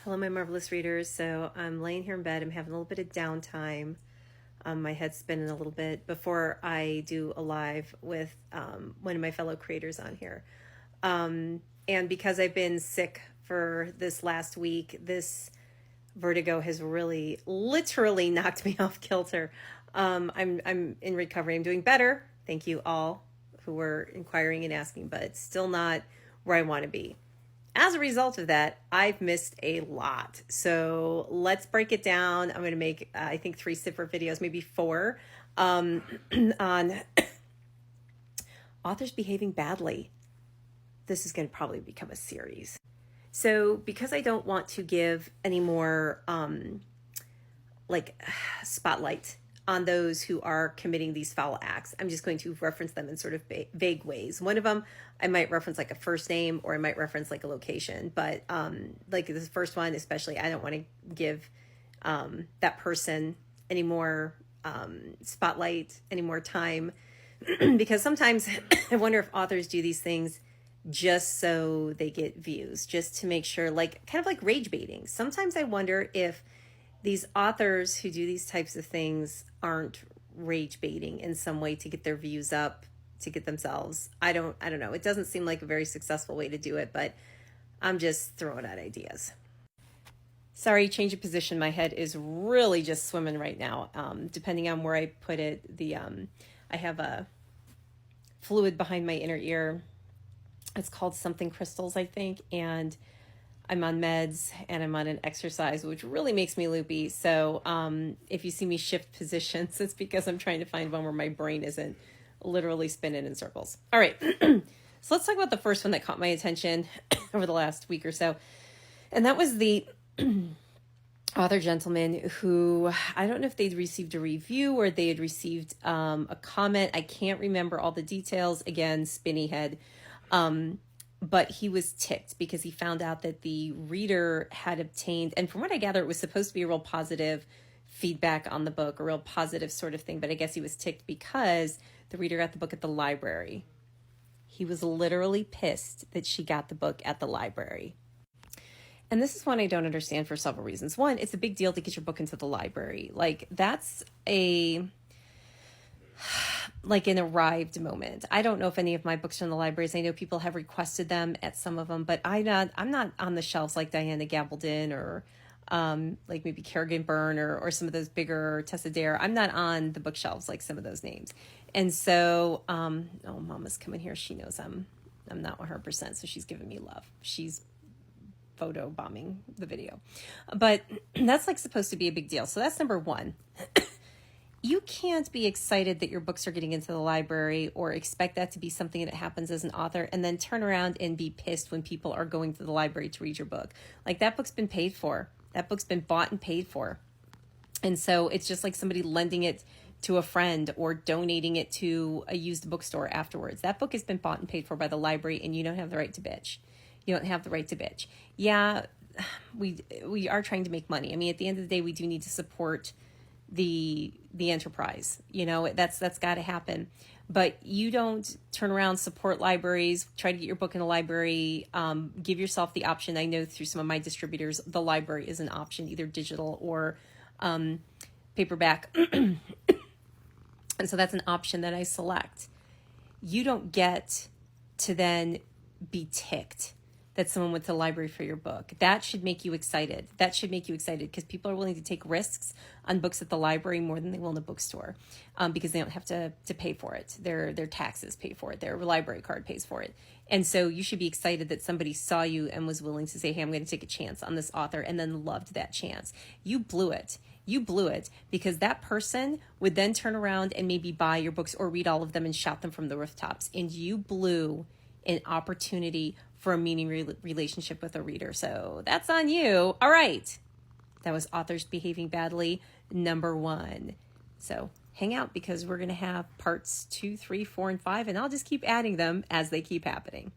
Hello, my marvelous readers. So I'm laying here in bed. I'm having a little bit of downtime. My head's spinning a little bit before I do a live with one of my fellow creators on here. And because I've been sick for this last week, this vertigo has really literally knocked me off kilter. I'm in recovery. I'm doing better. Thank you all who were inquiring and asking, but still not where I want to be. As a result of that, I've missed a lot. So let's break it down. I'm going to make, I think, 3 separate videos, maybe 4, on authors behaving badly. This is going to probably become a series. So because I don't want to give any more spotlight on those who are committing these foul acts, I'm just going to reference them in sort of vague ways. One of them, I might reference like a first name, or I might reference like a location. But like this first one, especially, I don't want to give that person any more spotlight, any more time, because sometimes I wonder if authors do these things just so they get views, just to make sure, like kind of like rage baiting. Sometimes I wonder if these authors who do these types of things aren't rage baiting in some way to get their views up, to get themselves. I don't know. It doesn't seem like a very successful way to do it, but I'm just throwing out ideas. Sorry, change of position. My head is really just swimming right now. Depending on where I put it, I have a fluid behind my inner ear. It's called something crystals, I think, and I'm on meds and I'm on an exercise, which really makes me loopy. So if you see me shift positions, it's because I'm trying to find one where my brain isn't literally spinning in circles. All right. So let's talk about the first one that caught my attention over the last week or so. And that was the author gentleman who, I don't know if they'd received a review or they had received a comment. I can't remember all the details. Again, spinny head. But he was ticked because he found out that the reader had obtained, and from what I gather, it was supposed to be a real positive feedback on the book, a real positive sort of thing. But I guess he was ticked because the reader got the book at the library. He was literally pissed that she got the book at the library. And this is one I don't understand for several reasons. One, it's a big deal to get your book into the library. Like, that's an arrived moment. I don't know if any of my books are in the libraries. I know people have requested them at some of them, but I'm not on the shelves like Diana Gabaldon or like maybe Kerrigan Byrne or some of those bigger Tessa Dare. I'm not on the bookshelves like some of those names. And so, oh, Mama's coming here. She knows I'm not 100%, so she's giving me love. She's photo bombing the video. But that's like supposed to be a big deal. So that's number one. You can't be excited that your books are getting into the library or expect that to be something that happens as an author and then turn around and be pissed when people are going to the library to read your book. Like, that book's been paid for. That book's been bought and paid for. And so it's just like somebody lending it to a friend or donating it to a used bookstore afterwards. That book has been bought and paid for by the library, and you don't have the right to bitch. You don't have the right to bitch. Yeah, we are trying to make money. I mean, at the end of the day, we do need to support the enterprise, that's got to happen. But you don't turn around, support libraries, try to get your book in a library, give yourself the option. I know through some of my distributors, the library is an option, either digital or paperback. And so that's an option that I select. You don't get to then be ticked that someone went to the library for your book. That should make you excited. That should make you excited because people are willing to take risks on books at the library more than they will in a bookstore, because they don't have to pay for it. Their taxes pay for it. Their library card pays for it. And so you should be excited that somebody saw you and was willing to say, hey, I'm going to take a chance on this author, and then loved that chance. You blew it. You blew it because that person would then turn around and maybe buy your books or read all of them and shout them from the rooftops. And you blew an opportunity for a meaningful relationship with a reader. So that's on you. All right. That was authors behaving badly, number 1. So hang out because we're going to have parts 2, 3, 4, and 5, and I'll just keep adding them as they keep happening.